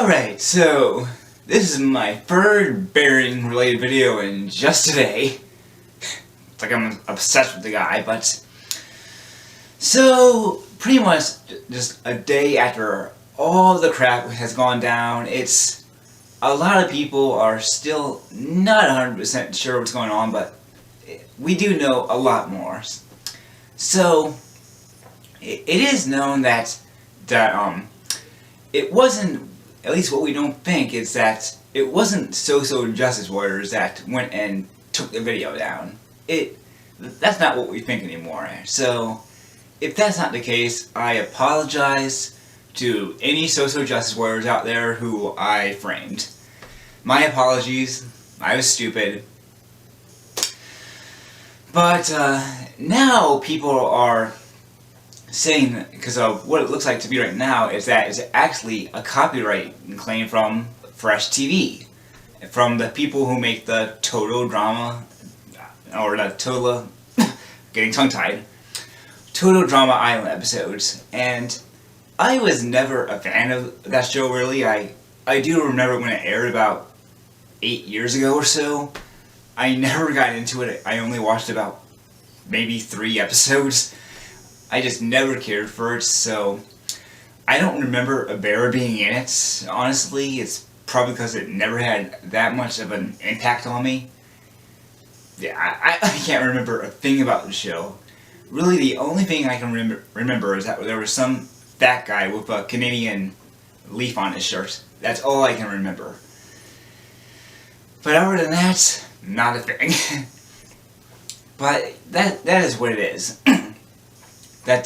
Alright, so this is my third bearing related video in just today. It's like I'm obsessed with the guy, but... So, pretty much just a day after all the crap has gone down, it's... A lot of people are still not 100% sure what's going on, but we do know a lot more. So, it is known that it wasn't, at least what we don't think, is that it wasn't Social Justice Warriors that went and took the video down. That's not what we think anymore. So, if that's not the case, I apologize to any Social Justice Warriors out there who I framed. My apologies, I was stupid. But now people are saying, because of what it looks like to be right now, is that it's actually a copyright claim from Fresh TV, from the people who make the Total Drama, or the Total, getting tongue-tied, Total Drama Island episodes. And I was never a fan of that show, really. I do remember when it aired about 8 years ago or so. I never got into it. I only watched about maybe 3 episodes. I just never cared for it, so I don't remember a bear being in it. Honestly, it's probably because it never had that much of an impact on me. Yeah, I can't remember a thing about the show. Really, the only thing I can remember is that there was some fat guy with a Canadian leaf on his shirt. That's all I can remember. But other than that, not a thing. But that is what it is. that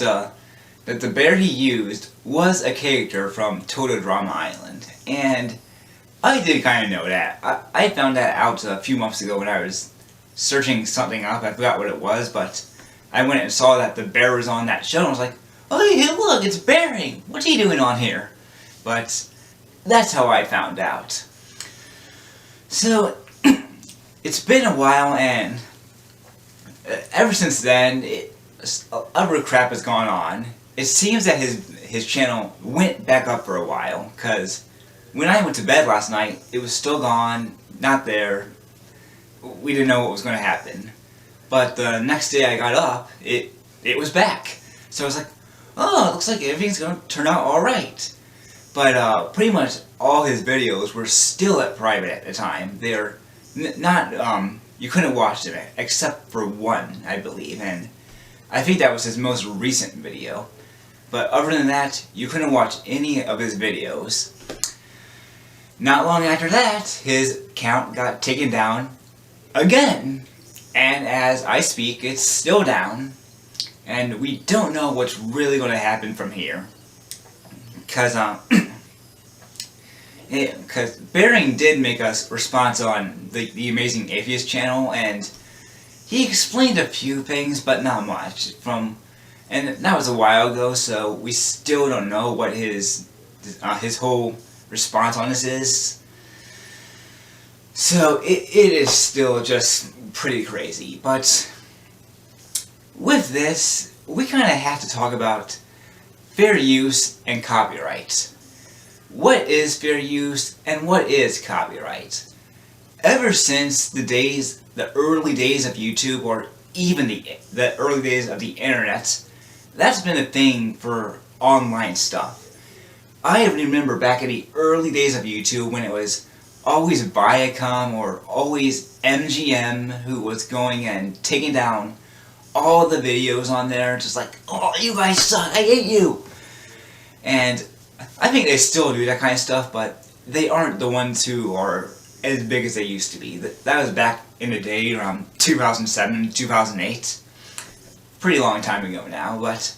the bear he used was a character from Total Drama Island, and I did kind of know that. I found that out a few months ago when I was searching something up. I forgot what it was, but I went and saw that the bear was on that show, and I was like, oh hey, look, it's Bearing! What's he doing on here? But that's how I found out. So, it's been a while, and ever since then, other crap has gone on. It seems that his channel went back up for a while, because when I went to bed last night, it was still gone, not there. We didn't know what was going to happen. But the next day I got up, it was back. So I was like, oh, it looks like everything's going to turn out alright. But pretty much all his videos were still at private at the time. They're not, you couldn't watch them except for one, I believe, and I think that was his most recent video. But other than that, you couldn't watch any of his videos. Not long after that, his account got taken down again. And as I speak, it's still down. And we don't know what's really going to happen from here. Because Bearing did make us response on the Amazing Atheist channel, and he explained a few things, but not much. And that was a while ago, so we still don't know what his whole response on this is. So it is still just pretty crazy. But with this, we kind of have to talk about fair use and copyright. What is fair use and what is copyright? Ever since the early days of YouTube, or even the early days of the internet, that's been a thing for online stuff. I remember back in the early days of YouTube when it was always Viacom or always MGM who was going and taking down all the videos on there, just like, oh, you guys suck, I hate you! And I think they still do that kind of stuff, but they aren't the ones who are as big as they used to be. That was back in the day, around 2007, 2008. Pretty long time ago now, but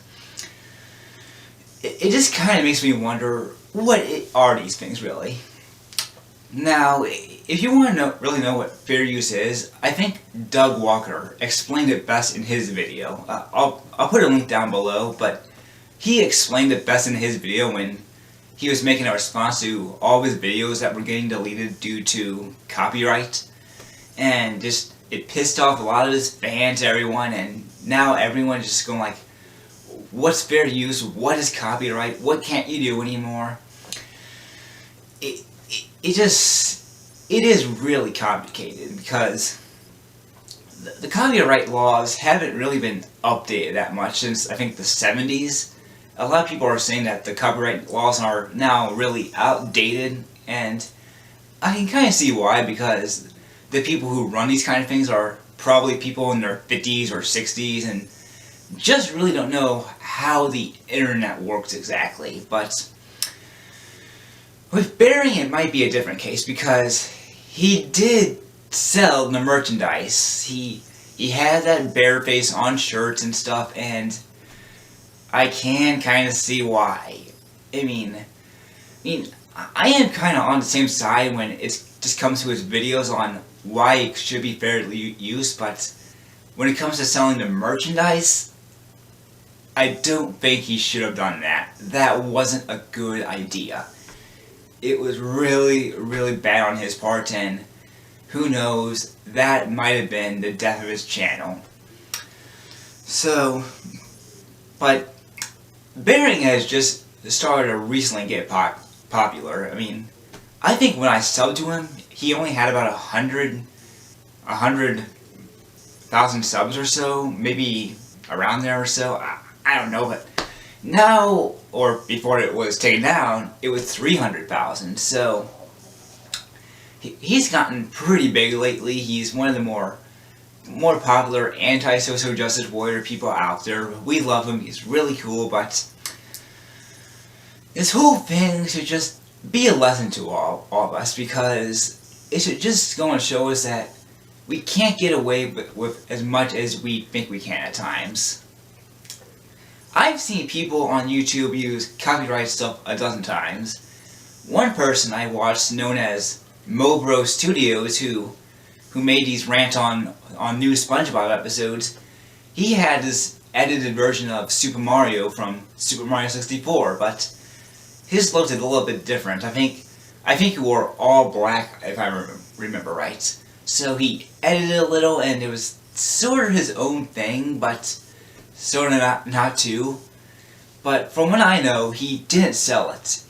it just kind of makes me wonder, what are these things really? Now, if you want to really know what fair use is, I think Doug Walker explained it best in his video. I'll put a link down below, but he explained it best in his video when he was making a response to all of his videos that were getting deleted due to copyright. And just, it pissed off a lot of his fans, everyone, and now everyone's just going like, what's fair use? What is copyright? What can't you do anymore? it is really complicated because the copyright laws haven't really been updated that much since, I think, the 70s. A lot of people are saying that the copyright laws are now really outdated, and I can kind of see why, because the people who run these kind of things are probably people in their 50s or 60s and just really don't know how the internet works exactly. But with Bearing, it might be a different case because he did sell the merchandise. He had that bear face on shirts and stuff, and I can kind of see why. I mean, I am kind of on the same side when it just comes to his videos on why it should be fairly used, but when it comes to selling the merchandise, I don't think he should have done that. That wasn't a good idea. It was really, really bad on his part, and who knows, that might have been the death of his channel. So, but Bearing has just started to recently get popular. I mean, I think when I subbed to him, he only had about 100,000 subs or so, maybe around there or so. I don't know, but now, or before it was taken down, it was 300,000. So he's gotten pretty big lately. He's one of the more popular anti-social justice warrior people out there. We love him. He's really cool, but this whole thing should just be a lesson to all of us, because it should just go and show us that we can't get away with as much as we think we can at times. I've seen people on YouTube use copyright stuff a dozen times. One person I watched, known as Mobro Studios, who made these rant on new SpongeBob episodes, he had this edited version of Super Mario from Super Mario 64, but his looked a little bit different. I think he wore all black, if I remember right. So he edited a little, and it was sort of his own thing, but sort of not too. But from what I know, he didn't sell it.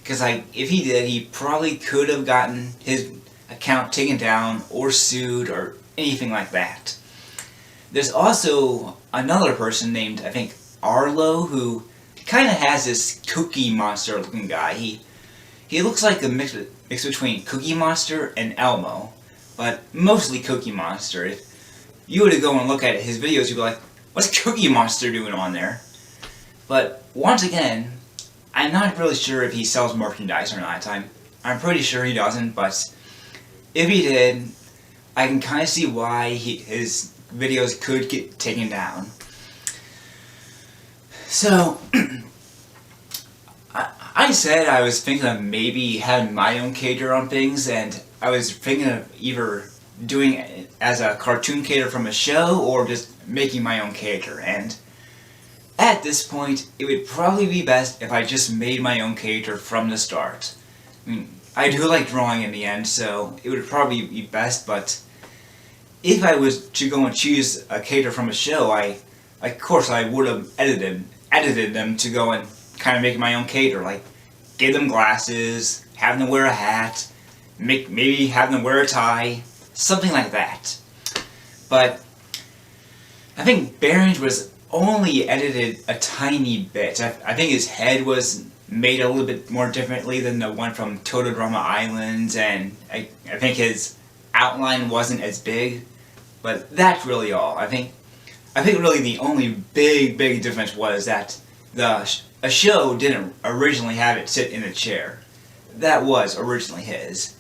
Because if he did, he probably could have gotten his account taken down or sued or anything like that. There's also another person named, I think, Arlo, who kind of has this Cookie Monster looking guy. He looks like a mix between Cookie Monster and Elmo, but mostly Cookie Monster. If you were to go and look at his videos, you'd be like, what's Cookie Monster doing on there? But once again, I'm not really sure if he sells merchandise or not. I'm pretty sure he doesn't, but if he did, I can kind of see why his videos could get taken down. So, I said I was thinking of maybe having my own cater on things, and I was thinking of either doing it as a cartoon cater from a show or just making my own cater. And at this point, it would probably be best if I just made my own cater from the start. I mean, I do like drawing in the end, so it would probably be best, but if I was to go and choose a cater from a show, of course I would have edited them to go and kind of make my own cater, like give them glasses, have them wear a hat, maybe have them wear a tie, something like that. But I think Bearing was only edited a tiny bit. I think his head was made a little bit more differently than the one from Total Drama Island, and I think his outline wasn't as big, but that's really all. I think really the only big difference was that a show didn't originally have it sit in a chair. That was originally his.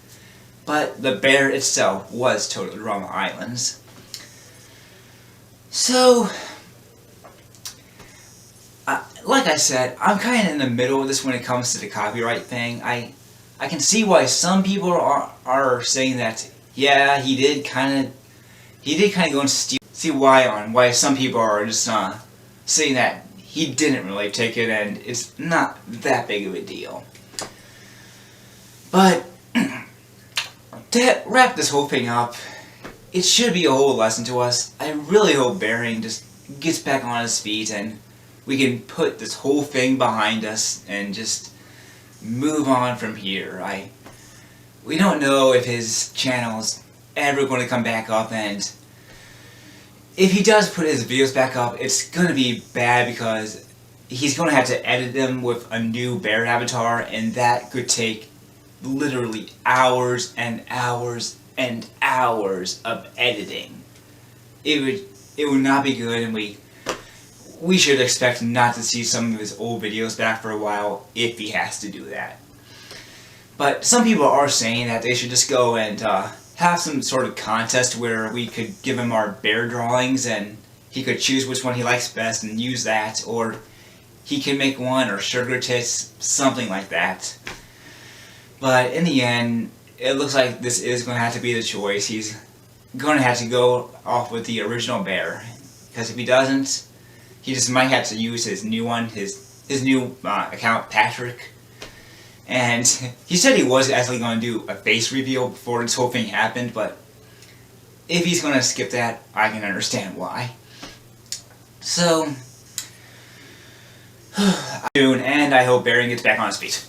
But the bear itself was Total Drama Island's. So, like I said, I'm kind of in the middle of this when it comes to the copyright thing. I can see why some people are saying that, yeah, he did kind of go and steal. See why some people are just saying that he didn't really take it and it's not that big of a deal. But to wrap this whole thing up, it should be a whole lesson to us. I really hope Bearing just gets back on his feet and we can put this whole thing behind us and just move on from here. We don't know if his channel's ever going to come back up, and if he does put his videos back up, it's going to be bad because he's going to have to edit them with a new bear avatar, and that could take literally hours and hours and hours of editing. It would not be good, and we should expect not to see some of his old videos back for a while if he has to do that. But some people are saying that they should just go and have some sort of contest where we could give him our bear drawings and he could choose which one he likes best and use that, or he can make one, or sugar tits, something like that. But in the end, it looks like this is going to have to be the choice. He's going to have to go off with the original bear, because if he doesn't, he just might have to use his new one, his new account, Patrick. And he said he was actually going to do a face reveal before this whole thing happened, but if he's going to skip that, I can understand why. So, and I hope Baron gets back on his feet.